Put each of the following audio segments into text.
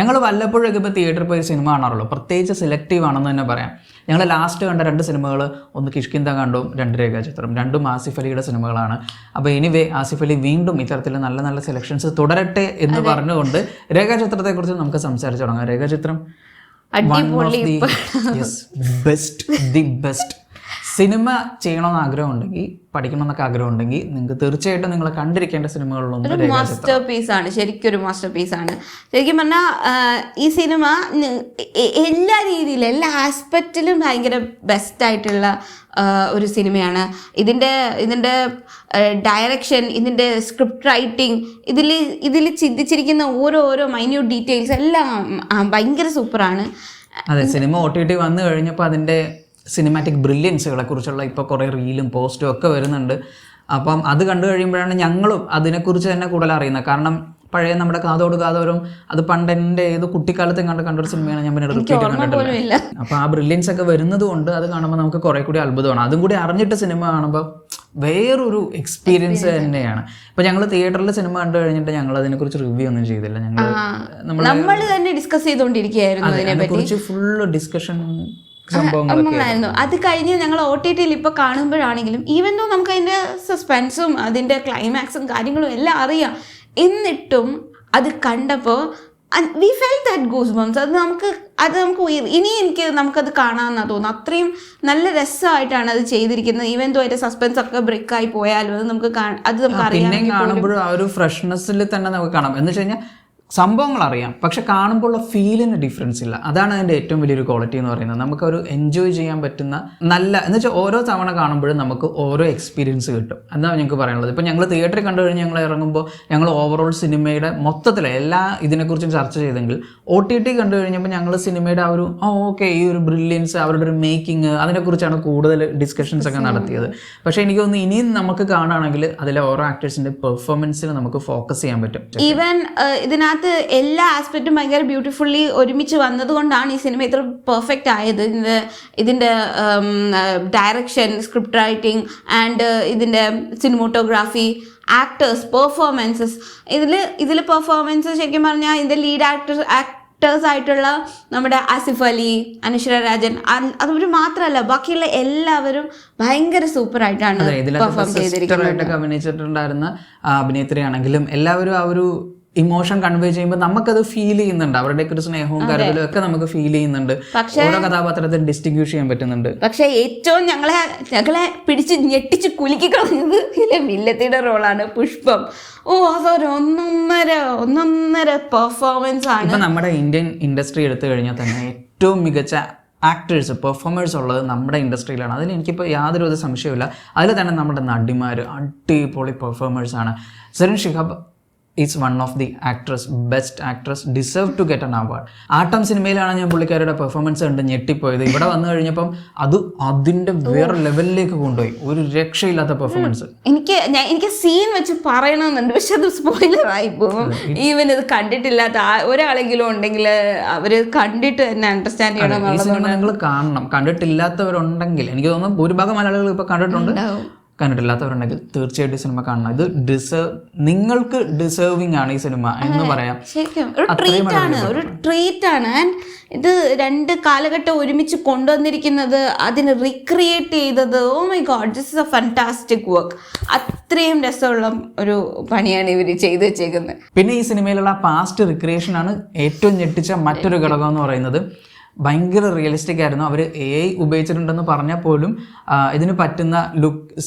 ഞങ്ങൾ വല്ലപ്പോഴൊക്കെ ഇപ്പോൾ തിയേറ്ററിൽ പോയി സിനിമ കാണാറുള്ളൂ, പ്രത്യേകിച്ച് സെലക്റ്റീവ് ആണെന്ന് തന്നെ പറയാം. ഞങ്ങൾ ലാസ്റ്റ് കണ്ട 2 സിനിമകൾ, ഒന്ന് കിഷ്കിന്ത കണ്ടു, 2 രേഖാചിത്രം, രണ്ടും ആസിഫ് അലിയുടെ സിനിമകളാണ്. അപ്പോൾ എനിവേ ആസിഫ് അലി വീണ്ടും ഇത്തരത്തിൽ നല്ല നല്ല സെലക്ഷൻസ് തുടരട്ടെ എന്ന് പറഞ്ഞുകൊണ്ട് രേഖാചിത്രത്തെക്കുറിച്ച് നമുക്ക് സംസാരിച്ചു തുടങ്ങാം. രേഖാചിത്രം ബെസ്റ്റ് സിനിമ ചെയ്യണമെന്ന് ആഗ്രഹം ഉണ്ടെങ്കിൽ, പഠിക്കണമെന്നൊക്കെ ആഗ്രഹം ഉണ്ടെങ്കിൽ നിങ്ങൾക്ക് തീർച്ചയായിട്ടും നിങ്ങൾ കണ്ടിരിക്കേണ്ട സിനിമകളിലൊന്നും മാസ്റ്റർ പീസാണ്, ശരിക്കും ഒരു മാസ്റ്റർ പീസാണ്. ശരിക്കും പറഞ്ഞാൽ ഈ സിനിമ എല്ലാ രീതിയിലും എല്ലാ ആസ്പെക്റ്റിലും ഭയങ്കര ബെസ്റ്റായിട്ടുള്ള ഒരു സിനിമയാണ്. ഇതിൻ്റെ ഡയറക്ഷൻ, ഇതിൻ്റെ സ്ക്രിപ്റ്റ് റൈറ്റിംഗ്, ഇതിൽ ചിന്തിച്ചിരിക്കുന്ന ഓരോ മൈന്യൂട്ട് ഡീറ്റെയിൽസ് എല്ലാം ഭയങ്കര സൂപ്പറാണ്. അതെ, സിനിമ OTT വന്നു കഴിഞ്ഞപ്പോൾ അതിൻ്റെ സിനിമാറ്റിക് ബ്രില്യൻസുകളെ കുറിച്ചുള്ള ഇപ്പോൾ കുറേ റീലും പോസ്റ്റും ഒക്കെ വരുന്നുണ്ട്. അപ്പം അത് കണ്ടു കഴിയുമ്പോഴാണ് ഞങ്ങളും അതിനെക്കുറിച്ച് തന്നെ കൂടുതൽ അറിയുന്നത്. കാരണം പഴയ നമ്മുടെ കാതോട് കാതോരും അത് പണ്ട് എൻ്റെ ഏത് കുട്ടിക്കാലത്തും കണ്ടൊരു സിനിമയാണ്, ഞാൻ പിന്നെ റിപ്പീറ്റ് കണ്ടിട്ടില്ല. അപ്പോൾ ആ ബ്രില്യൻസ് ഒക്കെ വരുന്നത് കൊണ്ട് അത് കാണുമ്പോൾ നമുക്ക് കുറേ കൂടി അത്ഭുതമാണ്. അതും കൂടി അറിഞ്ഞിട്ട് സിനിമ കാണുമ്പോൾ വേറൊരു എക്സ്പീരിയൻസ് തന്നെയാണ്. ഇപ്പം ഞങ്ങൾ തിയേറ്ററിൽ സിനിമ കണ്ടു കഴിഞ്ഞിട്ട് ഞങ്ങൾ അതിനെക്കുറിച്ച് റിവ്യൂ ഒന്നും ചെയ്തില്ല. നമ്മൾ തന്നെ ഡിസ്കസ് ചെയ്തുകൊണ്ടിരിക്കുകയായിരുന്നു അതിനെക്കുറിച്ച് ഫുള്ള് ഡിസ്കഷൻ സംഭവങ്ങളായിരുന്നു. അത് കഴിഞ്ഞ് ഞങ്ങൾ OTTയിൽ ഇപ്പോൾ കാണുമ്പോഴാണെങ്കിലും ഈവൻ ദോ നമുക്ക് അതിൻ്റെ സസ്പെൻസും അതിൻ്റെ ക്ലൈമാക്സും കാര്യങ്ങളും എല്ലാം അറിയാം, എന്നിട്ടും അത് കണ്ടപ്പോൾ we felt that goose bumps. അത് നമുക്ക് ഇനി നമുക്കത് കാണാമെന്നാണ് തോന്നുന്നു. അത്രയും നല്ല രസമായിട്ടാണ് അത് ചെയ്തിരിക്കുന്നത്. ഈവൻ ദോ അതിൻ്റെ സസ്പെൻസ് ഒക്കെ ബ്രേക്കായി പോയാലും അത് നമുക്ക് അറിയാം. കാണുമ്പോഴും ആ ഒരു ഫ്രഷ്നെസ്സിൽ തന്നെ നമുക്ക് കാണാം. എന്ന് വെച്ച് കഴിഞ്ഞാൽ സംഭവങ്ങൾ അറിയാം, പക്ഷെ കാണുമ്പോൾ ഉള്ള ഫീലിന് ഡിഫറൻസ് ഇല്ല. അതാണ് അതിൻ്റെ ഏറ്റവും വലിയൊരു ക്വാളിറ്റി എന്ന് പറയുന്നത്. നമുക്കൊരു എൻജോയ് ചെയ്യാൻ പറ്റുന്ന നല്ല, എന്ന് വെച്ചാൽ ഓരോ തവണ കാണുമ്പോഴും നമുക്ക് ഓരോ എക്സ്പീരിയൻസ് കിട്ടും. എന്താണ് ഞങ്ങൾക്ക് പറയാനുള്ളത്. ഇപ്പോൾ ഞങ്ങൾ തിയേറ്ററിൽ കണ്ടു കഴിഞ്ഞ് ഞങ്ങൾ ഇറങ്ങുമ്പോൾ ഞങ്ങൾ ഓവറോൾ സിനിമയുടെ മൊത്തത്തിൽ എല്ലാ ഇതിനെക്കുറിച്ചും ചർച്ച ചെയ്തെങ്കിൽ OTT കണ്ടു കഴിഞ്ഞപ്പോൾ ഞങ്ങൾ സിനിമയുടെ ആ ഒരു ഓക്കെ ഈ ഒരു ബ്രില്യൻസ്, അവരുടെ ഒരു മേക്കിംഗ്, അതിനെക്കുറിച്ചാണ് കൂടുതൽ ഡിസ്കഷൻസ് ഒക്കെ നടത്തിയത്. പക്ഷേ എനിക്ക് തോന്നുന്നു ഇനിയും നമുക്ക് കാണുകയാണെങ്കിൽ അതിലെ ഓരോ ആക്ടേഴ്സിൻ്റെ പെർഫോമൻസിന് നമുക്ക് ഫോക്കസ് ചെയ്യാൻ പറ്റും. ഈവൻ ഇതിനകത്ത് എല്ലാ ആസ്പെക്റ്റും ഭയങ്കര ബ്യൂട്ടിഫുള്ളി ഒരുമിച്ച് വന്നതുകൊണ്ടാണ് ഈ സിനിമ ഇത്ര പെർഫെക്റ്റ് ആയത്. ഇതിൻ്റെ ഡയറക്ഷൻ, സ്ക്രിപ്റ്റ് റൈറ്റിംഗ് ആൻഡ് ഇതിൻ്റെ സിനിമോട്ടോഗ്രാഫി, ആക്ടേഴ്സ്, പെർഫോമൻസസ്. ഇതിൽ പെർഫോമൻസ് ശരിക്കും പറഞ്ഞാൽ ഇതിൻ്റെ ലീഡ് ആക്ടേഴ്സ് ആയിട്ടുള്ള നമ്മുടെ ആസിഫ് അലി, അനശ്വര രാജൻ, അവർ മാത്രമല്ല ബാക്കിയുള്ള എല്ലാവരും ഭയങ്കര സൂപ്പറായിട്ടാണ് പെർഫോം ചെയ്തിരിക്കുന്നത്. അഭിനയിച്ചിട്ടുണ്ടായിരുന്ന അഭിനേത്രിയാണെങ്കിലും എല്ലാവരും ആ ഒരു ഇമോഷൻ കൺവേ ചെയ്യുമ്പോൾ നമുക്കത് ഫീൽ ചെയ്യുന്നുണ്ട്. അവരുടെയൊക്കെ ഒരു സ്നേഹവും കരുതലും ഒക്കെ നമുക്ക് ഫീൽ ചെയ്യുന്നുണ്ട്. ഓരോ കഥാപാത്രത്തെ ഡിസ്റ്റിങ്വിഷ് ചെയ്യാൻ പറ്റുന്നുണ്ട്. പക്ഷെ ഏറ്റവും ഞങ്ങളെ പിടിച്ച് ഞെട്ടിച്ച് കുലുക്കി കളഞ്ഞത് ഇതിലെ വില്ലത്തിയുടെ റോളാണ്, പുഷ്പം. അതൊരു ഒന്നൊന്നര പെർഫോമൻസ് ആണ്. ഇപ്പം നമ്മുടെ ഇന്ത്യൻ ഇൻഡസ്ട്രി എടുത്തു കഴിഞ്ഞാൽ തന്നെ ഏറ്റവും മികച്ച ആക്ടേഴ്സ്, പെർഫോമേഴ്സ് ഉള്ളത് നമ്മുടെ ഇൻഡസ്ട്രിയിലാണ്. അതിൽ എനിക്കിപ്പോൾ യാതൊരു സംശയമില്ല. അതിൽ തന്നെ നമ്മുടെ നടിമാർ അടിപൊളി പെർഫോമേഴ്സാണ്. Zarin Shihab is one of the actress, best actress, deserve to get an award. Aattam സിനിമയിലാണ് ഞാൻ പുള്ളിക്കാരുടെ പെർഫോമൻസ് കണ്ട് ഞെട്ടിപ്പോയത്. ഇവിടെ വന്നു കഴിഞ്ഞപ്പം അതിൻ്റെ വേറെ ലെവലിലേക്ക് കൊണ്ടുപോയി. ഒരു രക്ഷയില്ലാത്ത പെർഫോമൻസ്. എനിക്ക് സീൻ വെച്ച് പറയണമെന്നുണ്ട്, പക്ഷെ അത് സ്പോയിലറായി പോകും. ഈവൻ ഇത് കണ്ടിട്ടില്ലാത്ത ഒരാളെങ്കിലും ഉണ്ടെങ്കിൽ അവർ കണ്ടിട്ട് തന്നെ അണ്ടർസ്റ്റാൻഡ് ചെയ്യണം. നിങ്ങൾ കാണണം. കണ്ടിട്ടില്ലാത്തവരുണ്ടെങ്കിൽ, എനിക്ക് തോന്നുന്നു ഭൂരിഭാഗം മലയാളികൾ ഇപ്പോൾ കണ്ടിട്ടില്ലാത്തവരുണ്ടെങ്കിൽ തീർച്ചയായിട്ടും സിനിമ കാണണം. ഇത് നിങ്ങൾക്ക് ഡിസേർവിംഗ് ആണ് ഈ സിനിമ എന്ന് പറയാം. ശരിക്കും ഒരു ട്രീറ്റ് ആണ്. ആൻഡ് ഇത് 2 കാലഘട്ടം ഒരുമിച്ച് കൊണ്ടുവന്നിരിക്കുന്നത്, അതിന് റീക്രിയേറ്റ് ചെയ്തത്, oh my god, this is a fantastic work. അത്രയും രസമുള്ള ഒരു പണിയാണ് ഇവർ ചെയ്തു വെച്ചേക്കുന്നത്. പിന്നെ ഈ സിനിമയിലുള്ള പാസ്റ്റ് റിക്രിയേഷൻ ആണ് ഏറ്റവും ഞെട്ടിച്ച മറ്റൊരു ഘടകം എന്ന് പറയുന്നത്. ഭയങ്കര റിയലിസ്റ്റിക് ആയിരുന്നു. അവർ AI ഉപയോഗിച്ചിട്ടുണ്ടെന്ന് പറഞ്ഞാൽ പോലും ഇതിന് പറ്റുന്ന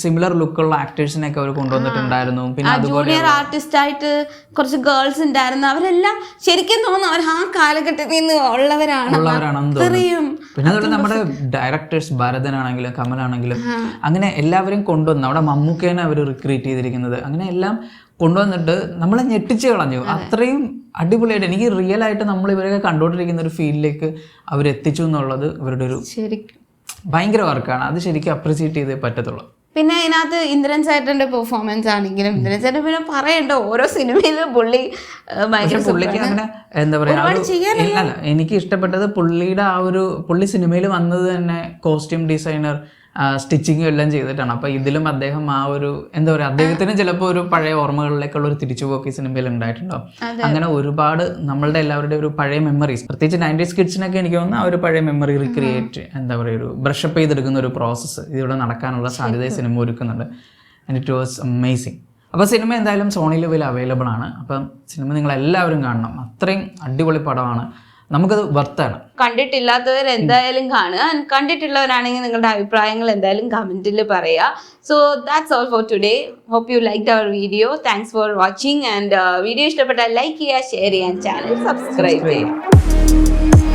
സിമിലർ ലുക്കുള്ള ആക്ടേഴ്സിനെയൊക്കെ അവർ കൊണ്ടുവന്നിട്ടുണ്ടായിരുന്നു. പിന്നെ ജൂനിയർ ആർട്ടിസ്റ്റ് ആയിട്ട് കുറച്ച് ഗേൾസ് ഉണ്ടായിരുന്നു. അവരെല്ലാം ശരിക്കും തോന്നുന്നു അവർ ആ കാലഘട്ടത്തിൽ നിന്ന് ഉള്ളവരാണെന്ന് തോന്നുന്നു. പിന്നെ അതുപോലെ നമ്മുടെ ഡയറക്ടേഴ്സ് ഭരതനാണെങ്കിലും കമലാണെങ്കിലും അങ്ങനെ എല്ലാവരും കൊണ്ടുവന്നു. അവിടെ മമ്മൂക്കേനെ അവർ റിക്രിയേറ്റ് ചെയ്തിരിക്കുന്നത്, അങ്ങനെ എല്ലാം കൊണ്ടുവന്നിട്ട് നമ്മളെ ഞെട്ടിച്ച് കളഞ്ഞു. അത്രയും അടിപൊളിയായിട്ട് എനിക്ക് റിയൽ ആയിട്ട് നമ്മൾ ഇവരൊക്കെ കണ്ടുകൊണ്ടിരിക്കുന്ന ഒരു ഫീലിലേക്ക് അവരെത്തിച്ചു എന്നുള്ളത് ഇവരുടെ ഒരു ഭയങ്കര വർക്കാണ്. അത് ശരിക്കും അപ്രിസിയേറ്റ് ചെയ്തേ പറ്റത്തുള്ളൂ. പിന്നെ അതിനകത്ത് ഇന്ദ്രൻ ചേട്ടൻ്റെ പെർഫോമൻസ് ആണെങ്കിലും, ഇന്ദ്രൻ ചേട്ടൻ പിന്നെ പറയണ്ട, ഓരോ സിനിമയിലും പുള്ളിക്ക് അങ്ങനെ എന്താ പറയുക, എനിക്ക് ഇഷ്ടപ്പെട്ടത് പുള്ളി സിനിമയിൽ വന്നത് തന്നെ കോസ്റ്റ്യൂം ഡിസൈനർ സ്റ്റിച്ചിങ്ങും എല്ലാം ചെയ്തിട്ടാണ്. അപ്പോൾ ഇതിലും അദ്ദേഹം ആ ഒരു എന്താ പറയുക, അദ്ദേഹത്തിന് ചിലപ്പോൾ ഒരു പഴയ ഓർമ്മകളിലേക്കുള്ള ഒരു തിരിച്ചുപോക്ക് ഈ സിനിമയിൽ ഉണ്ടായിട്ടുണ്ടാവും. അങ്ങനെ ഒരുപാട് നമ്മളുടെ എല്ലാവരുടെയും ഒരു പഴയ മെമ്മറീസ്, പ്രത്യേകിച്ച് 90s കിഡ്സിനൊക്കെ എനിക്ക് തോന്നുന്നു ആ ഒരു പഴയ മെമ്മറി റിക്രിയേറ്റ് എന്താ പറയുക ഒരു ബ്രഷപ്പ് ചെയ്തെടുക്കുന്ന ഒരു പ്രോസസ്സ് ഇതിലൂടെ നടക്കാനുള്ള സാധ്യത സിനിമ ഒരുക്കുന്നുണ്ട്. And it was amazing. അപ്പോൾ സിനിമ എന്തായാലും സോണി ലിവിൽ അവൈലബിൾ ആണ്. അപ്പം സിനിമ നിങ്ങളെല്ലാവരും കാണണം. അത്രയും അടിപൊളി പടമാണ്, നമുക്കത് വർത്താണ്. കണ്ടിട്ടില്ലാത്തവർ എന്തായാലും കാണുക. കണ്ടിട്ടുള്ളവരാണെങ്കിൽ നിങ്ങളുടെ അഭിപ്രായങ്ങൾ എന്തായാലും കമന്റിൽ പറയുക. So that's all for today. Hope you liked our video. Thanks for watching. And video ഇഷ്ടപ്പെട്ടാൽ ലൈക്ക് ചെയ്യുക, ഷെയർ ചെയ്യാൻ, ചാനൽ സബ്സ്ക്രൈബ് ചെയ്യുക.